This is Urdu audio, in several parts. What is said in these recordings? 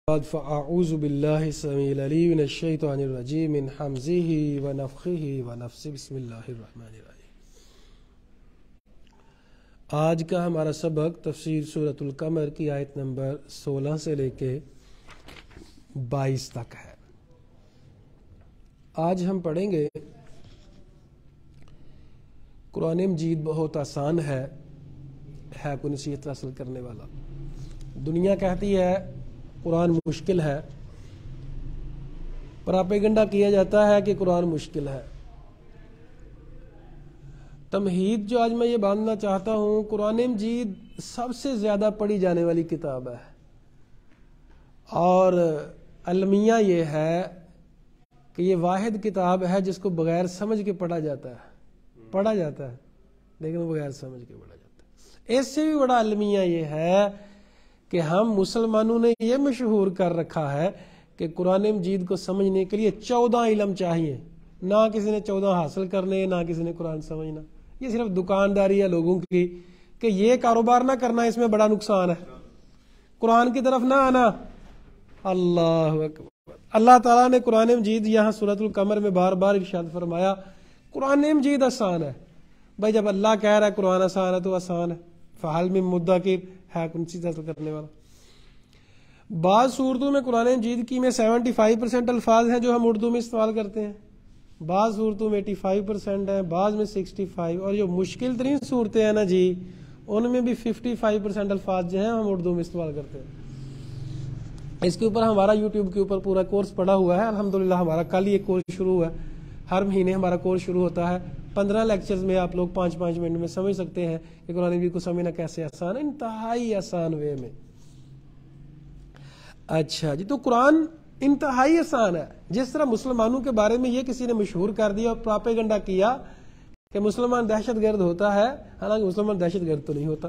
بعد فأعوذ باللہ السمیع العلیم من الشیطان الرجیم من حمزه ونفخه ونفثه بسم اللہ الرحمن الرحیم۔ آج کا ہمارا سبق تفسیر سورۃ القمر کی آیت نمبر 16 سے لے کے 22 تک ہے۔ آج ہم پڑھیں گے قرآن مجید بہت آسان ہے کو نصیحت حاصل کرنے والا۔ دنیا کہتی ہے قرآن مشکل ہے، پراپیگنڈا کیا جاتا ہے کہ قرآن مشکل ہے۔ تمہید جو آج میں یہ باندھنا چاہتا ہوں، قرآن مجید سب سے زیادہ پڑھی جانے والی کتاب ہے، اور المیہ یہ ہے کہ یہ واحد کتاب ہے جس کو بغیر سمجھ کے پڑھا جاتا ہے لیکن وہ بغیر سمجھ کے پڑھا جاتا ہے۔ اس سے بھی بڑا المیہ یہ ہے کہ ہم مسلمانوں نے یہ مشہور کر رکھا ہے کہ قرآن مجید کو سمجھنے کے لیے 14 علم چاہیے، نہ کسی نے 14 حاصل کرنے، نہ کسی نے قرآن سمجھنا۔ یہ صرف دکانداری ہے لوگوں کی کہ یہ کاروبار نہ کرنا، اس میں بڑا نقصان ہے، قرآن کی طرف نہ آنا۔ اللہ اکبر۔ اللہ تعالیٰ نے قرآن مجید یہاں سورۃ القمر میں بار بار ارشاد فرمایا قرآن مجید آسان ہے۔ بھائی جب اللہ کہہ رہا ہے قرآن آسان ہے تو آسان ہے، فحل من مدکر ہے کون سی حاصل کرنے والا۔ بعض صورتوں میں قرآن مجید کی میں 75% الفاظ ہیں جو ہم اردو میں استعمال کرتے ہیں، بعض صورتوں میں 85% ہیں، بعض میں 65، اور جو مشکل ترین صورتیں ہیں نا جی، ان میں بھی 55% الفاظ جو ہیں ہم اردو میں استعمال کرتے ہیں۔ اس کے اوپر ہمارا یوٹیوب کے اوپر پورا کورس پڑا ہوا ہے، الحمدللہ ہمارا کل یہ کورس شروع ہوا ہے۔ ہر مہینے ہمارا کورس شروع ہوتا ہے، 15 لیکچرز میں آپ لوگ 5-5 منٹ میں سمجھ سکتے ہیں کہ قرآن مجید کو سمجھنا کیسے آسان ہے، انتہائی آسان وے میں۔ اچھا جی، تو قرآن انتہائی آسان ہے۔ جس طرح مسلمانوں کے بارے میں یہ کسی نے مشہور کر دیا اور پراپیگنڈا کیا کہ مسلمان دہشت گرد ہوتا ہے، حالانکہ مسلمان دہشت گرد تو نہیں ہوتا۔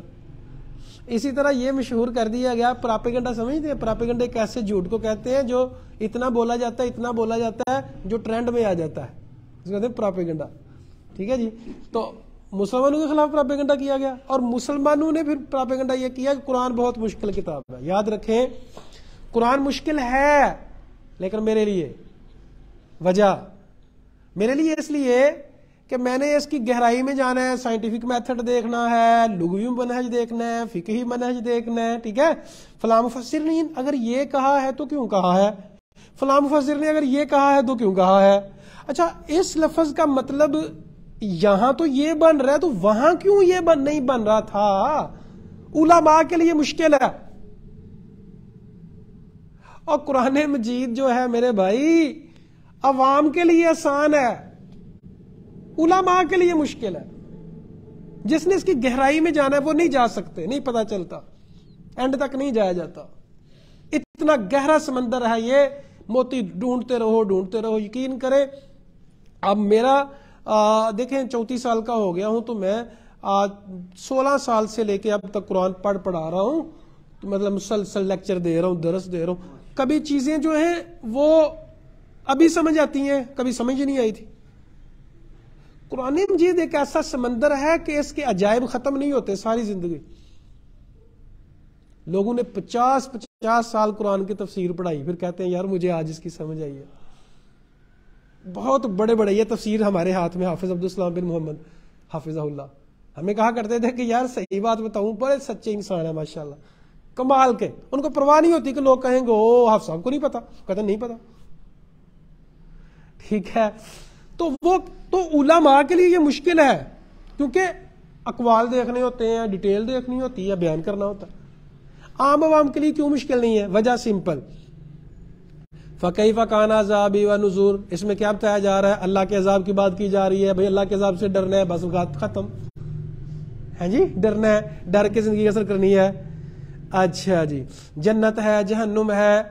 اسی طرح یہ مشہور کر دیا گیا پراپیگنڈا، سمجھتے ہیں پراپیگنڈا ایک ایسے جھوٹ کو کہتے ہیں جو اتنا بولا جاتا ہے جو ٹرینڈ میں آ جاتا ہے، اس کو کہتے ہیں پراپیگنڈا۔ ٹھیک ہے جی، تو مسلمانوں کے خلاف پراپیگنڈا کیا گیا، اور مسلمانوں نے پھر پراپیگنڈا یہ کیا کہ قرآن بہت مشکل کتاب ہے۔ یاد رکھیں قرآن مشکل ہے، لیکن میرے لیے وجہ، میرے لیے اس لیے کہ میں نے اس کی گہرائی میں جانا ہے، سائنٹیفک میتھڈ دیکھنا ہے، لغوی منہج دیکھنا ہے، فقہی منہج دیکھنا ہے۔ ٹھیک ہے، فلاں مفسر نے اگر یہ کہا ہے تو کیوں کہا ہے، فلاں مفسر نے اگر یہ کہا ہے تو کیوں کہا ہے۔ اچھا، اس لفظ کا مطلب یہاں تو یہ بن رہا ہے تو وہاں کیوں یہ نہیں بن رہا تھا۔ علماء کے لیے مشکل ہے، اور قرآن مجید جو ہے میرے بھائی عوام کے لیے آسان ہے، علماء کے لیے مشکل ہے۔ جس نے اس کی گہرائی میں جانا ہے وہ نہیں جا سکتے، نہیں پتا چلتا، اینڈ تک نہیں جایا جاتا۔ اتنا گہرا سمندر ہے یہ، موتی ڈھونڈتے رہو۔ یقین کریں اب میرا دیکھیں 34 سال کا ہو گیا ہوں، تو میں 16 سال سے لے کے اب تک قرآن پڑھا رہا ہوں، تو مطلب مسلسل لیکچر دے رہا ہوں، درس دے رہا ہوں۔ کبھی چیزیں جو ہیں وہ ابھی سمجھ آتی ہیں، کبھی سمجھ نہیں آئی تھی۔ قرآن مجید ایک ایسا سمندر ہے کہ اس کے عجائب ختم نہیں ہوتے ساری زندگی۔ لوگوں نے 50 سال قرآن کی تفسیر پڑھائی، پھر کہتے ہیں یار مجھے آج اس کی سمجھ آئی ہے۔ بہت بڑے یہ تفسیر ہمارے ہاتھ میں حافظ عبدالسلام بن محمد حافظہ اللہ ہمیں کہا کرتے تھے کہ یار صحیح بات بتاؤں بڑے سچے انسان ہیں ماشاءاللہ، کمال کے، ان کو پرواہ نہیں ہوتی کہ لوگ کہیں گے او حافظ صاحب کو نہیں پتا، کہتے نہیں پتا۔ ٹھیک ہے، تو علماء کے لیے یہ مشکل ہے، کیونکہ اقوال دیکھنے ہوتے ہیں، ڈیٹیل دیکھنی ہوتی ہے، بیان کرنا ہوتا ہے۔ عام عوام کے لیے کیوں مشکل نہیں ہے؟ وجہ سمپل، فَكَيْفَ كَانَ عَذَابِي وَنُذُرِ، اس میں کیا بتایا جا رہا ہے؟ اللہ کے عذاب کی بات کی جا رہی ہے۔ بھئی اللہ کے عذاب سے ڈرنا ہے، بس بات ختم ہے جی، ڈرنا ہے، ڈر کے زندگی اثر کرنی ہے۔ اچھا جی، جنت ہے، جہنم ہے،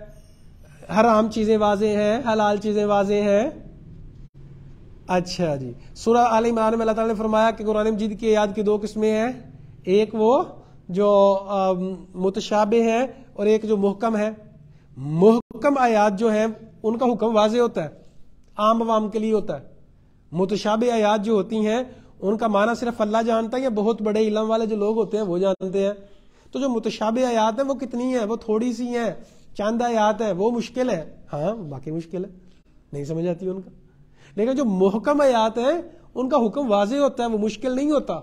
حرام چیزیں واضح ہیں، حلال چیزیں واضح ہیں۔ اچھا جی، سورہ آل عمران میں اللہ تعالیٰ نے فرمایا کہ قرآن مجید کی آیات کی 2 قسمیں ہیں، ایک وہ جو متشابہ ہیں اور ایک جو محکم ہے۔ محکم آیات جو ہیں ان کا حکم واضح ہوتا ہے، عام عوام کے لیے ہوتا ہے۔ متشابہ آیات جو ہوتی ہیں ان کا معنی صرف اللہ جانتا ہے، یا بہت بڑے علم والے جو لوگ ہوتے ہیں وہ جانتے ہیں۔ تو جو متشابہ آیات ہیں وہ کتنی ہیں؟ وہ تھوڑی سی ہیں، چند آیات ہے وہ مشکل ہے، ہاں باقی مشکل ہے، نہیں سمجھ آتی ان کا، لیکن جو محکم آیات ہیں ان کا حکم واضح ہوتا ہے، وہ مشکل نہیں ہوتا،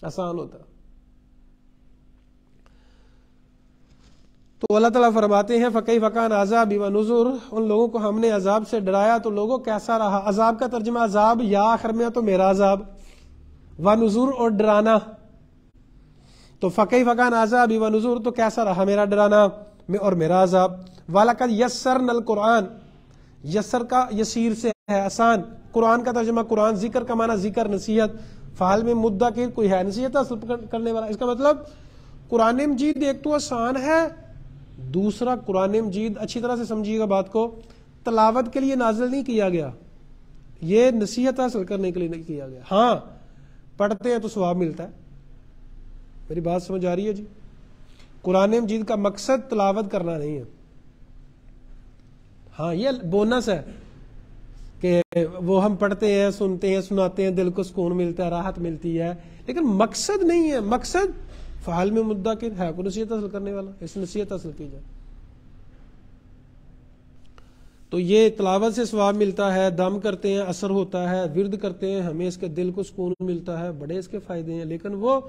آسان ہوتا۔ تو اللہ تعالیٰ فرماتے ہیں فَكَيْفَ كَانَ عَذَابِي وَنُذُرِ، ان لوگوں کو ہم نے عذاب سے ڈرایا تو لوگوں کیسا رہا۔ عذاب کا ترجمہ عذاب یا آخر میں تو میرا عذاب، وَنُذُرِ اور ڈرانا، تو فَكَيْفَ كَانَ عَذَابِي وَنُذُرِ تو کیسا رہا میرا ڈرانا اور میرا عذاب۔ وَلَقَدْ يَسَّرْنَا الْقُرْآنَ، یسر کا یسیر سے ہے آسان، قرآن کا ترجمہ قرآن، ذکر کا معنی ذکر نصیحت، فحال میں مدکر کوئی ہے نصیحت حاصل کرنے والا۔ اس کا مطلب قرآن مجید ایک تو آسان ہے، دوسرا قرآن مجید اچھی طرح سے سمجھیے گا بات کو، تلاوت کے لیے نازل نہیں کیا گیا، یہ نصیحت حاصل کرنے کے لیے نہیں کیا گیا۔ ہاں پڑھتے ہیں تو ثواب ملتا ہے، میری بات سمجھ آ رہی ہے جی؟ قرآن مجید کا مقصد تلاوت کرنا نہیں ہے، ہاں یہ بونس ہے کہ وہ ہم پڑھتے ہیں، سنتے ہیں، سناتے ہیں، دل کو سکون ملتا ہے، راحت ملتی ہے، لیکن مقصد نہیں ہے۔ مقصد فحال میں مدکر ہے کوئی نصیحت حاصل کرنے والا، اس نصیحت حاصل کی جائے تو یہ تلاوت سے ثواب ملتا ہے، دم کرتے ہیں اثر ہوتا ہے، ورد کرتے ہیں ہمیں اس کے دل کو سکون ملتا ہے، بڑے اس کے فائدے ہیں، لیکن وہ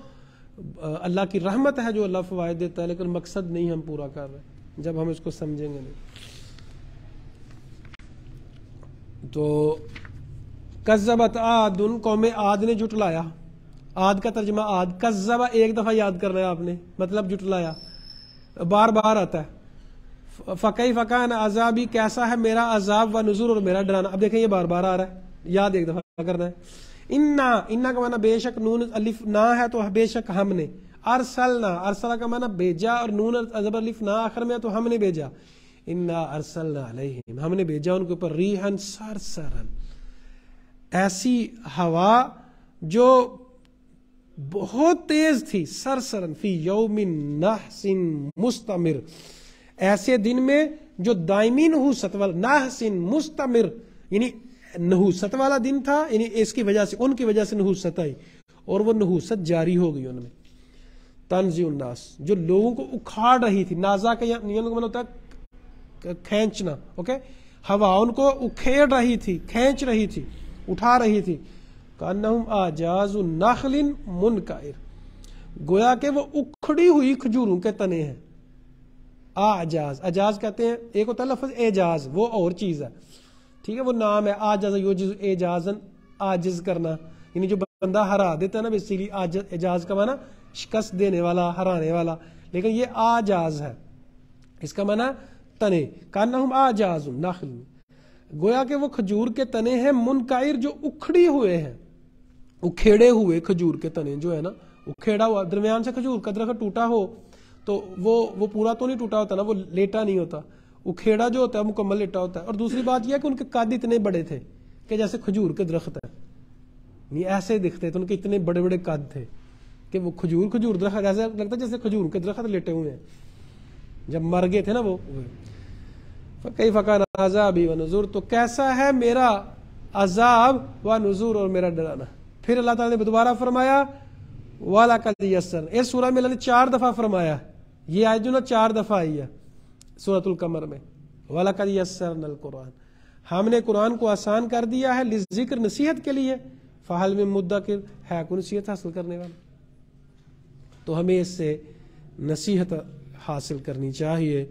اللہ کی رحمت ہے جو اللہ فوائد دیتا ہے، لیکن مقصد نہیں ہم پورا کر رہے جب ہم اس کو سمجھیں گے نہیں۔ تو کذبت عاد، قوم عاد نے جھٹلایا، عاد کا ترجمہ عاد، کذبہ ایک دفعہ یاد کرنا ہے آپ نے، مطلب جھٹلایا، بار بار آتا ہے۔ فَكَيْفَ كَانَ عَذَابِي، کیسا ہے میرا عذاب، وَنُذُرِ اور میرا ڈرانا۔ اب دیکھیں یہ بار بار آ رہا ہے، یاد ایک دفعہ کرنا ہے۔ اِنَّا کا معنی بے شک، نون الف نا ہے تو بے شک ہم نے، ارسلنا، ارسلہ کا معنی بھیجا اور نون زبر الف نا آخر میں تو ہم نے بھیجا، انا ارسلنا علیہم، ہم نے بھیجا ان کے اوپر ریحن سرسرن، ایسی ہوا جو بہت تیز تھی، سرسرن فی یوم نحس مستمر، ایسے دن میں جو دائمی نحوست والا، نحس مستمر یعنی نحوست والا دن تھا، یعنی اس کی وجہ سے، ان کی وجہ سے نحوست آئی اور وہ نحوست جاری ہو گئی ان میں۔ تنزع الناس، جو لوگوں کو اکھاڑ رہی تھی، نازا کا نیل کا مطلب ہوتا ہے کھینچنا، اوکے، ہوا ان کو اکھیڑ رہی تھی، کھینچ رہی تھی، اٹھا رہی تھی، کانہم اعجاز نخل منقعر، گویا کہ وہ اکھڑی ہوئی کھجوروں کے تنے ہیں۔ اعجاز، اعجاز کہتے ہیں، ایک ہوتا ہے لفظ اعجاز، وہ اور چیز ہے، ٹھیک ہے، وہ نام ہے، اعجاز یعجز اعجازن، عاجز کرنا، یعنی جو بندہ ہرا دیتا ہے نا، بیسیکلی اعجاز کا معنی شکست دینے والا، ہرانے والا، لیکن یہ اعجاز ہے، اس کا معنی تنے، کانہم اعجاز نخل، گویا کہ وہ کھجور کے تنے ہیں، منقعر جو اکھڑی ہوئے ہیں، اکھیڑے ہوئے کھجور کے تنے جو ہے نا، اکھیڑا ہوا، درمیان سے کھجور کا درخت ٹوٹا ہو تو وہ پورا تو نہیں ٹوٹا ہوتا نا، وہ لیٹا نہیں ہوتا، اکھیڑا جو ہوتا ہے مکمل لیٹا ہوتا ہے۔ اور دوسری بات یہ ہے کہ ان کے قد اتنے بڑے تھے کہ جیسے کھجور کے درخت ہیں، نہیں ایسے دکھتے تھے، ان کے اتنے بڑے بڑے قد تھے کہ وہ کھجور درخت ایسا لگتا ہے جیسے کھجور کے درخت لیٹے ہوئے ہیں، جب مر گئے تھے نا وہ۔ فَكَيْفَ كَانَ عَذَابِي وَنُذُرِ، تو کیسا ہے میرا عذاب وَنُذُرِ اور میرا ڈرانا۔ پھر اللہ تعالیٰ نے دوبارہ فرمایا وَلَقَدْ يَسَّرْنَا، اس سورہ میں اللہ نے 4 دفعہ فرمایا، یہ آیت جو نا 4 دفعہ آئی ہے سورۃ القمر میں، وَلَقَدْ يَسَّرْنَا الْقُرْآنَ، ہم نے قرآن کو آسان کر دیا ہے، للذکر نصیحت کے لیے، فَهَلْ مِن مُدَّکِرٍ، ہے کوئی نصیحت حاصل کرنے والا؟ تو ہمیں اس سے نصیحت حاصل کرنی چاہیے۔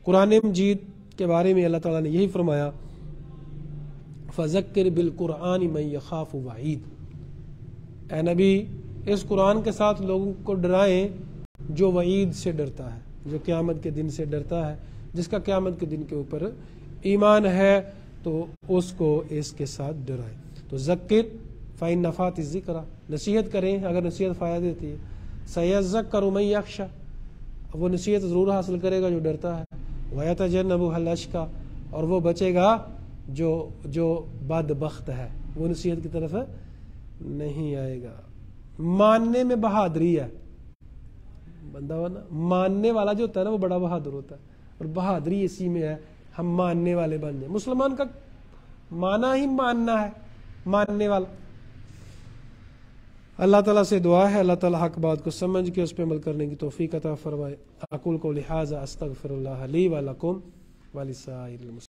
قرآن مجید کے بارے میں اللہ تعالیٰ نے یہی فرمایا فَذَكِّرْ بِالْقُرْآنِ مَن يَخَافُ وَعِيدٍ، اے نبی اس قرآن کے ساتھ لوگوں کو ڈرائیں جو وعید سے ڈرتا ہے، جو قیامت کے دن سے ڈرتا ہے، جس کا قیامت کے دن کے اوپر ایمان ہے تو اس کو اس کے ساتھ ڈرائیں۔ تو ذکر فَإِن نَفَعَتِ الذِّكْرَىٰ، نصیحت کریں اگر نصیحت فائدہ دیتی ہے، سَيَذَّكَّرُ مَن يَخْشَىٰ، وہ نصیحت ضرور حاصل کرے گا جو ڈرتا ہے، وَيَتَجَنَّبُهَا الْأَشْقَىٰ، اور وہ بچے گا جو بدبخت ہے، وہ نصیحت کی طرف نہیں آئے گا۔ ماننے میں بہادری ہے، بندہ نا ماننے والا جو ہوتا ہے نا وہ بڑا بہادر ہوتا ہے، اور بہادری اسی میں ہے ہم ماننے والے بن جائیں۔ مسلمان کا مانا ہی ماننا ہے، ماننے والا۔ اللہ تعالیٰ سے دعا ہے اللہ تعالیٰ حق بات کو سمجھ کے اس پہ عمل کرنے کی توفیق عطا فرمائے۔ اقول قولی ھذا استغفر اللہ لی ولکم ولسائر المسلمین۔